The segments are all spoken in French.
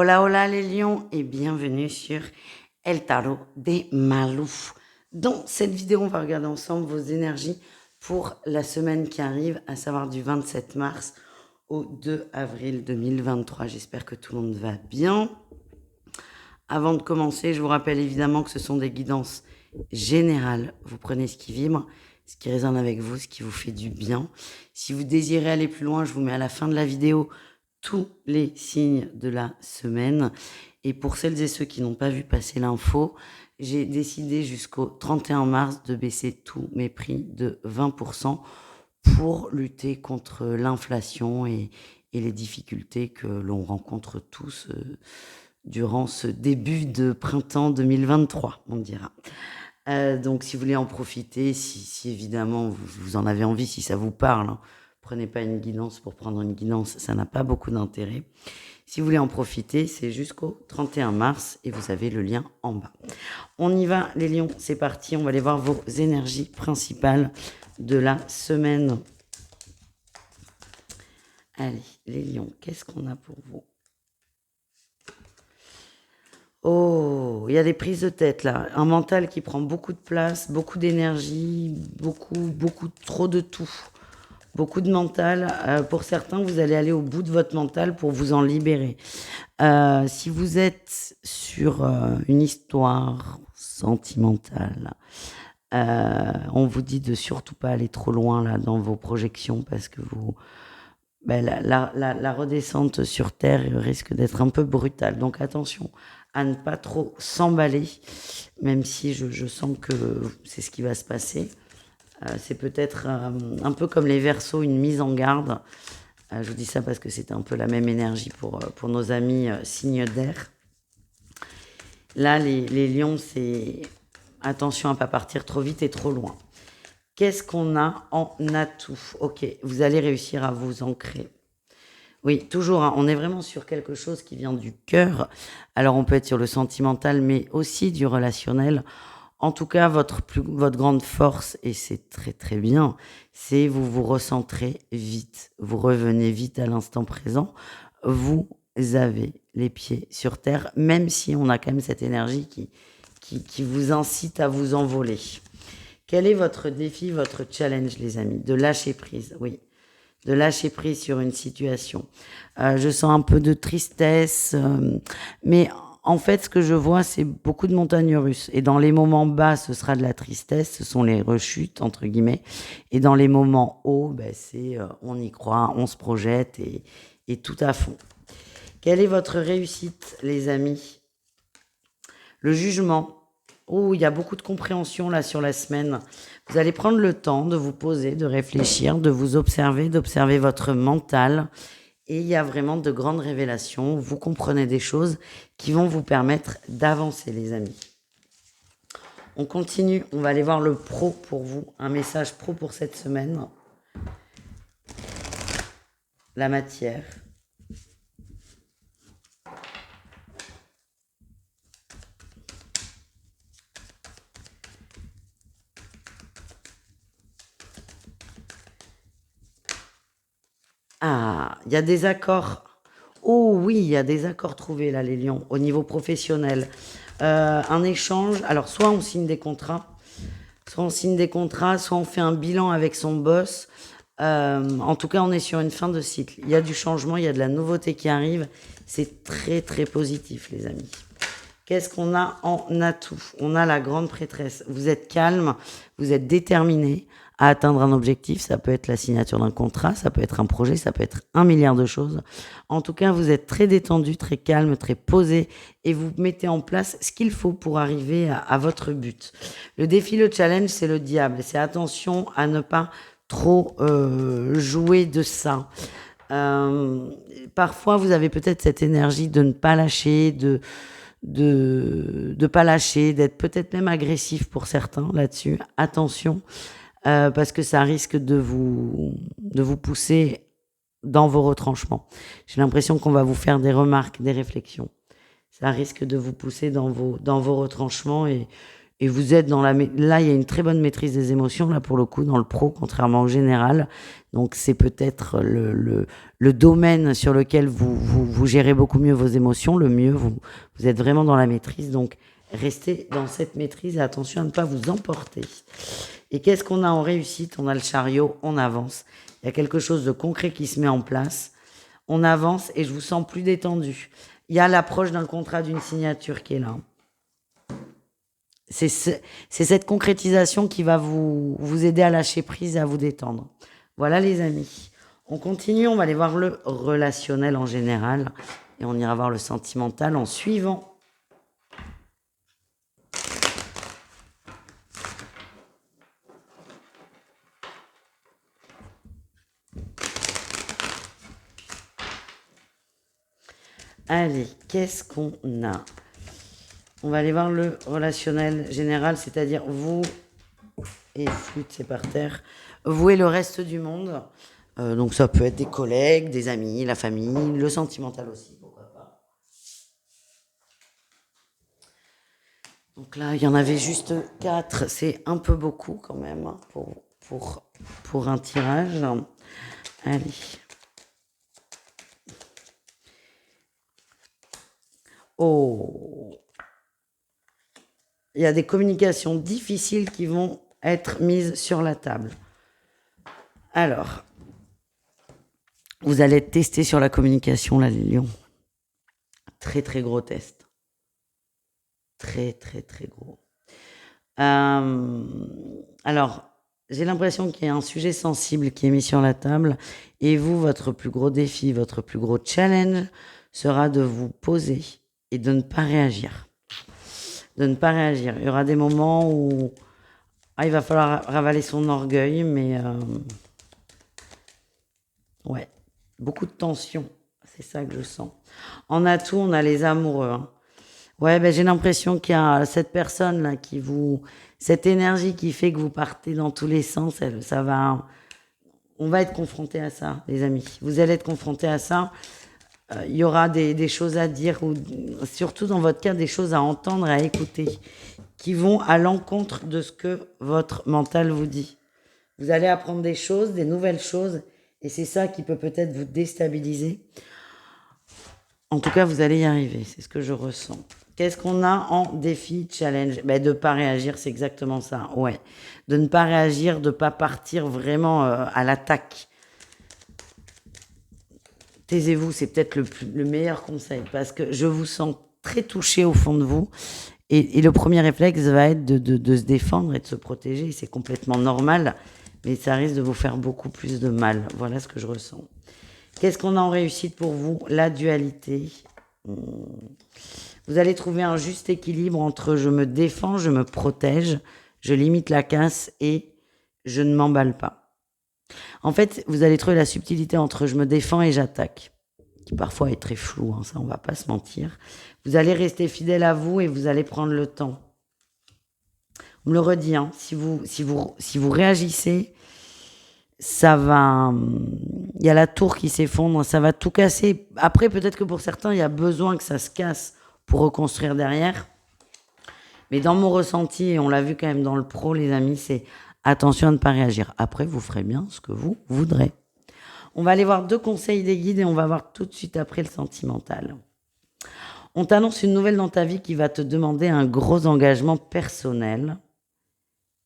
Hola, hola les lions et bienvenue sur El Tarot des Malouf. Dans cette vidéo, on va regarder ensemble vos énergies pour la semaine qui arrive, à savoir du 27 mars au 2 avril 2023. J'espère que tout le monde va bien. Avant de commencer, je vous rappelle évidemment que ce sont des guidances générales. Vous prenez ce qui vibre, ce qui résonne avec vous, ce qui vous fait du bien. Si vous désirez aller plus loin, je vous mets à la fin de la vidéo tous les signes de la semaine. Et pour celles et ceux qui n'ont pas vu passer l'info, j'ai décidé jusqu'au 31 mars de baisser tous mes prix de 20% pour lutter contre l'inflation et les difficultés que l'on rencontre tous durant ce début de printemps 2023, on dira. Donc si vous voulez en profiter, si évidemment vous en avez envie, si ça vous parle, hein, prenez pas une guidance pour prendre une guidance, ça n'a pas beaucoup d'intérêt. Si vous voulez en profiter, c'est jusqu'au 31 mars et vous avez le lien en bas. On y va les lions, c'est parti, on va aller voir vos énergies principales de la semaine. Allez, les lions, qu'est-ce qu'on a pour vous? Oh, il y a des prises de tête là, un mental qui prend beaucoup de place, beaucoup d'énergie, beaucoup trop de tout. Beaucoup de mental. Pour certains, vous allez aller au bout de votre mental pour vous en libérer. Si vous êtes sur une histoire sentimentale, on vous dit de surtout pas aller trop loin là dans vos projections parce que la redescente sur Terre risque d'être un peu brutale. Donc attention à ne pas trop s'emballer, même si je sens que c'est ce qui va se passer. C'est peut-être un peu comme les Verseaux, une mise en garde. Je vous dis ça parce que c'est un peu la même énergie pour nos amis signes d'air. Là, les lions, c'est attention à ne pas partir trop vite et trop loin. Qu'est-ce qu'on a en atout? Ok, vous allez réussir à vous ancrer. Oui, toujours, hein, on est vraiment sur quelque chose qui vient du cœur. Alors, on peut être sur le sentimental, mais aussi du relationnel. En tout cas, votre grande force, et c'est très très bien, c'est vous vous recentrez vite. Vous revenez vite à l'instant présent. Vous avez les pieds sur terre, même si on a quand même cette énergie qui vous incite à vous envoler. Quel est votre défi, votre challenge, les amis? De lâcher prise, oui. De lâcher prise sur une situation. Je sens un peu de tristesse, mais en fait, ce que je vois, c'est beaucoup de montagnes russes. Et dans les moments bas, ce sera de la tristesse, ce sont les rechutes, entre guillemets. Et dans les moments hauts, c'est on y croit, on se projette et tout à fond. Quelle est votre réussite, les amis? Le jugement. Oh, il y a beaucoup de compréhension là sur la semaine. Vous allez prendre le temps de vous poser, de réfléchir, de vous observer, d'observer votre mental. Et il y a vraiment de grandes révélations. Vous comprenez des choses qui vont vous permettre d'avancer, les amis. On continue. On va aller voir le pro pour vous. Un message pro pour cette semaine. La matière. Ah, il y a des accords. Oh oui, il y a des accords trouvés là, les lions, au niveau professionnel. Un échange. Alors, soit on signe des contrats, soit on fait un bilan avec son boss. En tout cas, on est sur une fin de cycle. Il y a du changement, il y a de la nouveauté qui arrive. C'est très, très positif, les amis. Qu'est-ce qu'on a en atout? On a la grande prêtresse. Vous êtes calme, vous êtes déterminé à atteindre un objectif. Ça peut être la signature d'un contrat, ça peut être un projet, ça peut être 1 milliard de choses. En tout cas, vous êtes très détendu, très calme, très posé et vous mettez en place ce qu'il faut pour arriver à votre but. Le défi, le challenge, c'est le diable. C'est attention à ne pas trop jouer de ça. Parfois, vous avez peut-être cette énergie de ne pas lâcher, de pas lâcher, d'être peut-être même agressif pour certains là-dessus. Attention, parce que ça risque de vous pousser dans vos retranchements. J'ai l'impression qu'on va vous faire des remarques, des réflexions. Ça risque de vous pousser dans vos retranchements et et vous êtes dans là, il y a une très bonne maîtrise des émotions, là, pour le coup, dans le pro, contrairement au général. Donc, c'est peut-être le domaine sur lequel vous gérez beaucoup mieux vos émotions, le mieux, vous êtes vraiment dans la maîtrise. Donc, restez dans cette maîtrise et attention à ne pas vous emporter. Et qu'est-ce qu'on a en réussite? On a le chariot, on avance. Il y a quelque chose de concret qui se met en place. On avance et je vous sens plus détendu. Il y a l'approche d'un contrat, d'une signature qui est là. C'est cette concrétisation qui va vous aider à lâcher prise et à vous détendre. Voilà les amis. On continue, on va aller voir le relationnel en général et on ira voir le sentimental en suivant. Allez, qu'est-ce qu'on a? On va aller voir le relationnel général, c'est-à-dire vous et flûte, c'est par terre. Vous et le reste du monde. Donc ça peut être des collègues, des amis, la famille, le sentimental aussi, pourquoi pas. Donc là, il y en avait juste 4. C'est un peu beaucoup quand même hein, pour un tirage. Allez. Oh. Il y a des communications difficiles qui vont être mises sur la table. Alors, vous allez être testé sur la communication, là, les lions. Très, très gros test. Très, très, très gros. Alors, j'ai l'impression qu'il y a un sujet sensible qui est mis sur la table. Et vous, votre plus gros défi, votre plus gros challenge sera de vous poser et de ne pas réagir. De ne pas réagir. Il y aura des moments où il va falloir ravaler son orgueil, mais ouais, beaucoup de tension. C'est ça que je sens. En atout, on a les amoureux. Hein. Ouais, ben j'ai l'impression qu'il y a cette personne là cette énergie qui fait que vous partez dans tous les sens. On va être confronté à ça, les amis. Vous allez être confronté à ça. Il y aura des choses à dire ou surtout dans votre cas des choses à entendre, à écouter, qui vont à l'encontre de ce que votre mental vous dit. Vous allez apprendre des choses, des nouvelles choses, et c'est ça qui peut peut-être vous déstabiliser. En tout cas, vous allez y arriver, c'est ce que je ressens. Qu'est-ce qu'on a en défi, challenge? De ne pas réagir, c'est exactement ça. Ouais. De ne pas réagir, de ne pas partir vraiment à l'attaque. Taisez-vous, c'est peut-être le meilleur conseil, parce que je vous sens très touché au fond de vous. Et le premier réflexe va être de se défendre et de se protéger. C'est complètement normal, mais ça risque de vous faire beaucoup plus de mal. Voilà ce que je ressens. Qu'est-ce qu'on a en réussite pour vous? La dualité. Vous allez trouver un juste équilibre entre je me défends, je me protège, je limite la casse et je ne m'emballe pas. En fait, vous allez trouver la subtilité entre je me défends et j'attaque, qui parfois est très flou, hein, ça on va pas se mentir. Vous allez rester fidèle à vous et vous allez prendre le temps. On me le redit, hein, si vous réagissez, ça va... Il y a la tour qui s'effondre, ça va tout casser. Après, peut-être que pour certains, il y a besoin que ça se casse pour reconstruire derrière. Mais dans mon ressenti, et on l'a vu quand même dans le pro, les amis, c'est attention à ne pas réagir. Après, vous ferez bien ce que vous voudrez. On va aller voir 2 conseils des guides et on va voir tout de suite après le sentimental. On t'annonce une nouvelle dans ta vie qui va te demander un gros engagement personnel.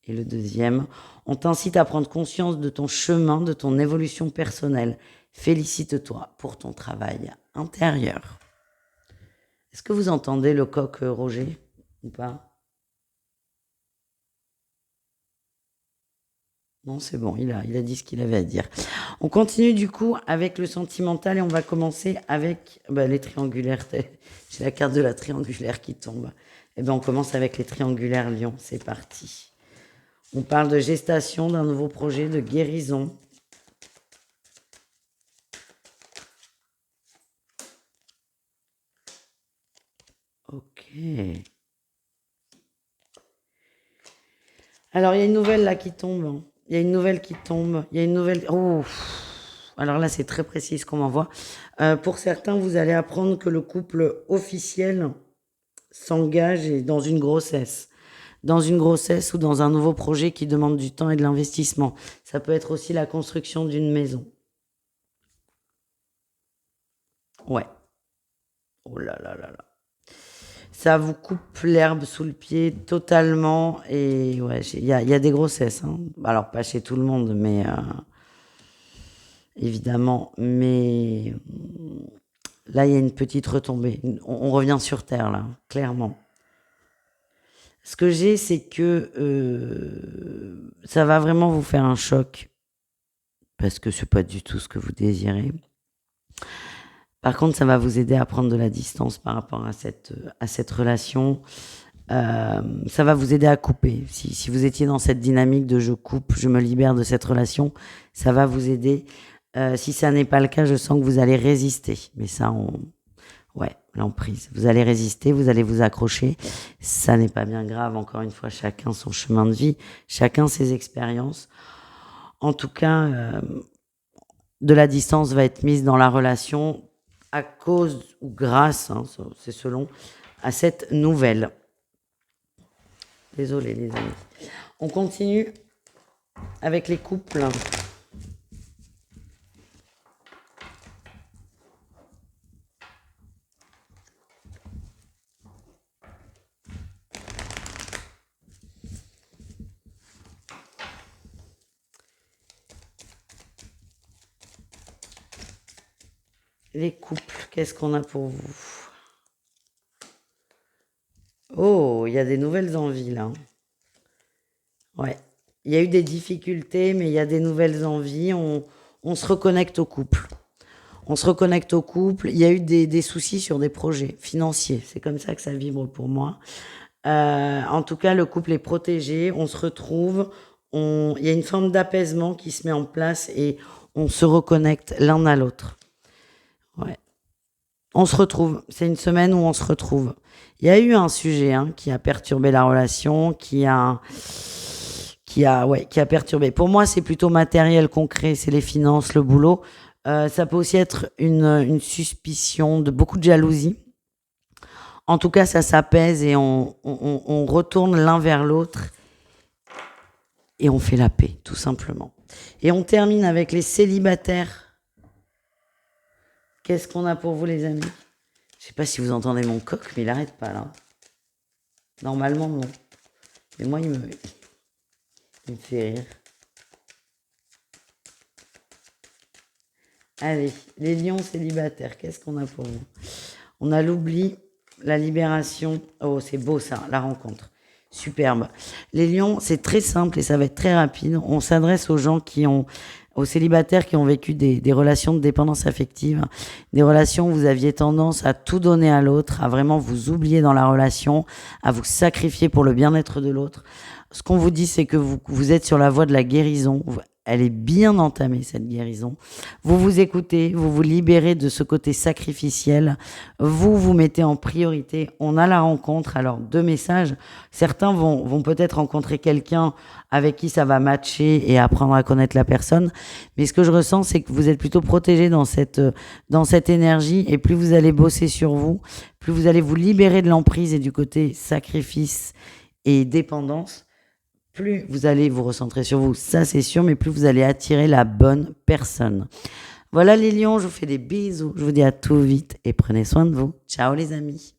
Et le deuxième, on t'incite à prendre conscience de ton chemin, de ton évolution personnelle. Félicite-toi pour ton travail intérieur. Est-ce que vous entendez le coq Roger ou pas? Non, c'est bon, il a dit ce qu'il avait à dire. On continue du coup avec le sentimental et on va commencer avec les triangulaires. J'ai la carte de la triangulaire qui tombe. On commence avec les triangulaires Lion. C'est parti. On parle de gestation d'un nouveau projet, de guérison. Ok. Alors, il y a une nouvelle là qui tombe. Il y a une nouvelle qui tombe. Il y a une nouvelle... Oh. Alors là, c'est très précis ce qu'on m'envoie. Pour certains, vous allez apprendre que le couple officiel s'engage dans une grossesse. dans une grossesse ou dans un nouveau projet qui demande du temps et de l'investissement. Ça peut être aussi la construction d'une maison. Ouais. Oh là là là là. Ça vous coupe l'herbe sous le pied totalement. Et ouais, il y a des grossesses, hein. Alors, pas chez tout le monde, mais évidemment. Mais là, il y a une petite retombée. On revient sur Terre, là, clairement. Ce que j'ai, c'est que ça va vraiment vous faire un choc. Parce que c'est pas du tout ce que vous désirez. Par contre, ça va vous aider à prendre de la distance par rapport à cette relation. Ça va vous aider à couper. Si vous étiez dans cette dynamique de je coupe, je me libère de cette relation, ça va vous aider. Si ça n'est pas le cas, je sens que vous allez résister. Mais ça, ouais, l'emprise. Vous allez résister, vous allez vous accrocher. Ça n'est pas bien grave. Encore une fois, chacun son chemin de vie, chacun ses expériences. En tout cas, de la distance va être mise dans la relation à cause ou grâce, hein, c'est selon, à cette nouvelle. Désolée les amis. On continue avec les couples. Les couples, qu'est-ce qu'on a pour vous? Oh, il y a des nouvelles envies là. Ouais. Il y a eu des difficultés, mais il y a des nouvelles envies. On se reconnecte au couple. On se reconnecte au couple. Il y a eu des soucis sur des projets financiers. C'est comme ça que ça vibre pour moi. En tout cas, le couple est protégé. On se retrouve. Il y a une forme d'apaisement qui se met en place et on se reconnecte l'un à l'autre. Ouais. On se retrouve. C'est une semaine où on se retrouve. Il y a eu un sujet qui a perturbé la relation, qui a perturbé. Pour moi, c'est plutôt matériel, concret. C'est les finances, le boulot. Ça peut aussi être une suspicion de beaucoup de jalousie. En tout cas, ça s'apaise et on retourne l'un vers l'autre et on fait la paix, tout simplement. Et on termine avec les célibataires. Qu'est-ce qu'on a pour vous, les amis? Je sais pas si vous entendez mon coq, mais il arrête pas là. Normalement, non. Mais moi, il me fait rire. Allez, les lions célibataires, qu'est-ce qu'on a pour vous? On a l'oubli, la libération. Oh, c'est beau ça, la rencontre. Superbe. Les lions, c'est très simple et ça va être très rapide. On s'adresse aux célibataires qui ont vécu des relations de dépendance affective, des relations où vous aviez tendance à tout donner à l'autre, à vraiment vous oublier dans la relation, à vous sacrifier pour le bien-être de l'autre. Ce qu'on vous dit, c'est que vous êtes sur la voie de la guérison. Elle est bien entamée, cette guérison. Vous vous écoutez, vous vous libérez de ce côté sacrificiel. Vous vous mettez en priorité. On a la rencontre. Alors, 2 messages. Certains vont peut-être rencontrer quelqu'un avec qui ça va matcher et apprendre à connaître la personne. Mais ce que je ressens, c'est que vous êtes plutôt protégé dans cette énergie. Et plus vous allez bosser sur vous, plus vous allez vous libérer de l'emprise et du côté sacrifice et dépendance, plus vous allez vous recentrer sur vous, ça c'est sûr, mais plus vous allez attirer la bonne personne. Voilà les lions, je vous fais des bisous, je vous dis à tout vite et prenez soin de vous. Ciao les amis.